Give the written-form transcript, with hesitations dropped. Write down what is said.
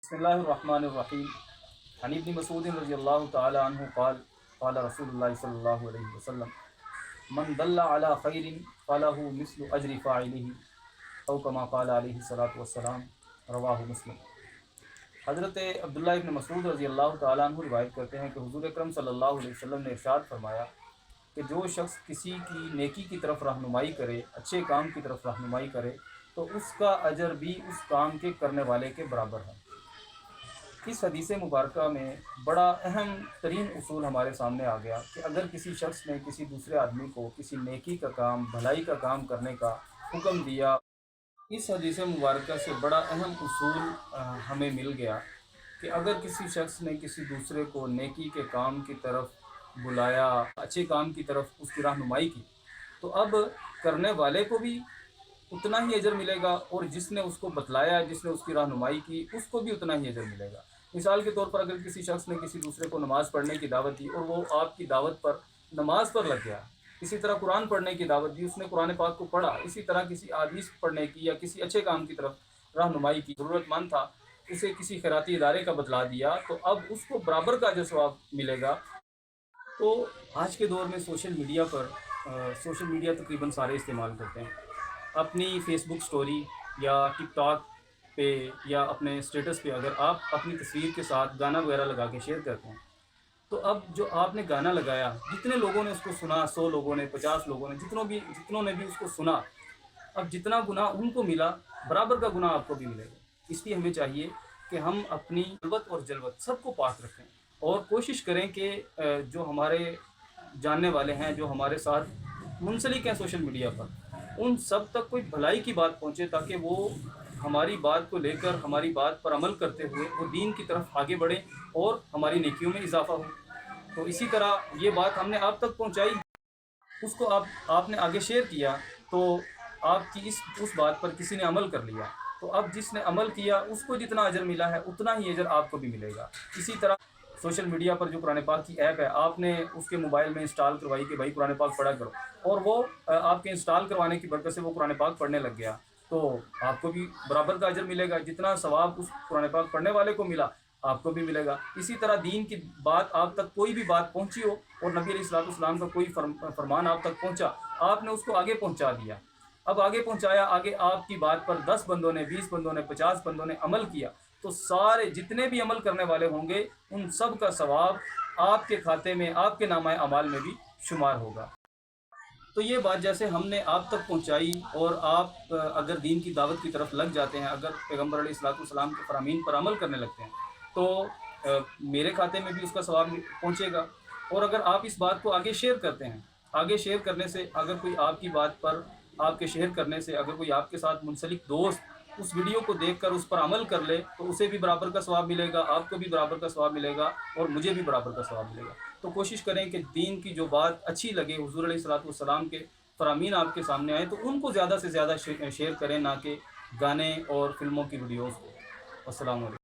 بسم اللہ الرحمن الرحیم عن ابن مسعود رضی اللہ تعالی عنہ قال قال رسول اللہ صلی اللہ علیہ وسلم من دل علی خیر فلہ مثل اجر فاعلہ او کما قال علیہ الصلوۃ والسلام رواہ مسلم۔ حضرت عبداللہ ابن مسعود رضی اللہ تعالیٰ عنہ روایت کرتے ہیں کہ حضور اکرم صلی اللہ علیہ وسلم نے ارشاد فرمایا کہ جو شخص کسی کی نیکی کی طرف رہنمائی کرے، اچھے کام کی طرف رہنمائی کرے، تو اس کا اجر بھی اس کام کے کرنے والے کے برابر ہے۔ اس حدیث مبارکہ میں بڑا اہم ترین اصول ہمارے سامنے آ گیا کہ اگر کسی شخص نے کسی دوسرے آدمی کو کسی نیکی کا کام، بھلائی کا کام کرنے کا حکم دیا، اس حدیث مبارکہ سے بڑا اہم اصول ہمیں مل گیا کہ اگر کسی شخص نے کسی دوسرے کو نیکی کے کام کی طرف بلایا، اچھے کام کی طرف اس کی رہنمائی کی، تو اب کرنے والے کو بھی اتنا ہی اجر ملے گا، اور جس نے اس کو بتلایا، جس نے اس کی رہنمائی کی، اس کو بھی اتنا ہی اجر ملے گا۔ مثال کے طور پر اگر کسی شخص نے کسی دوسرے کو نماز پڑھنے کی دعوت دی اور وہ آپ کی دعوت پر نماز پر لگ گیا، اسی طرح قرآن پڑھنے کی دعوت دی، اس نے قرآن پاک کو پڑھا، اسی طرح کسی حدیث پڑھنے کی یا کسی اچھے کام کی طرف رہنمائی کی، ضرورت مند تھا، اسے کسی خیراتی ادارے کا بتلا دیا، تو اب اس کو برابر کا جو ثواب ملے گا۔ تو آج کے دور میں سوشل میڈیا تقریباً سارے استعمال کرتے ہیں۔ اپنی فیس بک سٹوری یا ٹک ٹاک پہ یا اپنے اسٹیٹس پہ اگر آپ اپنی تصویر کے ساتھ گانا وغیرہ لگا کے شیئر کرتے ہیں، تو اب جو آپ نے گانا لگایا، جتنے لوگوں نے اس کو سنا، 100 لوگوں نے، 50 لوگوں نے، جتنوں نے بھی اس کو سنا، اب جتنا گناہ ان کو ملا، برابر کا گناہ آپ کو بھی ملے گا۔ اس لیے ہمیں چاہیے کہ ہم اپنی خلوت اور جلوت سب کو پاک رکھیں، اور کوشش کریں کہ جو ہمارے جاننے والے ہیں، جو ہمارے ساتھ منسلک ہیں سوشل میڈیا پر، ان سب تک کوئی بھلائی کی بات پہنچے، تاکہ وہ ہماری بات کو لے کر، ہماری بات پر عمل کرتے ہوئے وہ دین کی طرف آگے بڑھیں اور ہماری نیکیوں میں اضافہ ہو۔ تو اسی طرح یہ بات ہم نے آپ تک پہنچائی، اس کو آپ نے آگے شیئر کیا، تو آپ کی اس بات پر کسی نے عمل کر لیا، تو اب جس نے عمل کیا اس کو جتنا اجر ملا ہے اتنا ہی اجر آپ کو بھی ملے گا۔ اسی طرح سوشل میڈیا پر جو قرآن پاک کی ایپ ہے، آپ نے اس کے موبائل میں انسٹال کروائی کہ بھائی قرآن پاک پڑھا کرو، اور وہ آپ کے انسٹال کروانے کی برکت سے وہ قرآن پاک پڑھنے لگ گیا، تو آپ کو بھی برابر کا اجر ملے گا، جتنا ثواب اس قرآن پاک پڑھنے والے کو ملا آپ کو بھی ملے گا۔ اسی طرح دین کی بات آپ تک کوئی بھی بات پہنچی ہو، اور نبی علیہ الصلوۃ والسلام کا کوئی فرمان آپ تک پہنچا، آپ نے اس کو آگے پہنچا دیا، اب آگے پہنچایا، آگے آپ کی بات پر 10 بندوں نے، 20 بندوں نے، 50 بندوں نے عمل کیا، تو سارے جتنے بھی عمل کرنے والے ہوں گے ان سب کا ثواب آپ کے کھاتے میں، آپ کے نامہ اعمال میں بھی شمار ہوگا۔ تو یہ بات جیسے ہم نے آپ تک پہنچائی، اور آپ اگر دین کی دعوت کی طرف لگ جاتے ہیں، اگر پیغمبر علیہ الصلوۃ والسلام کے فرامین پر عمل کرنے لگتے ہیں، تو میرے کھاتے میں بھی اس کا ثواب پہنچے گا۔ اور اگر آپ اس بات کو آگے شیئر کرتے ہیں، آگے شیئر کرنے سے، اگر کوئی آپ کی بات پر، آپ کے شیئر کرنے سے اگر کوئی آپ کے ساتھ منسلک دوست اس ویڈیو کو دیکھ کر اس پر عمل کر لے، تو اسے بھی برابر کا ثواب ملے گا، آپ کو بھی برابر کا ثواب ملے گا، اور مجھے بھی برابر کا ثواب ملے گا۔ تو کوشش کریں کہ دین کی جو بات اچھی لگے، حضور علیہ الصلوۃ والسلام کے فرامین آپ کے سامنے آئے، تو ان کو زیادہ سے زیادہ شیئر کریں، نہ کہ گانے اور فلموں کی ویڈیوز کو۔ السلام علیکم۔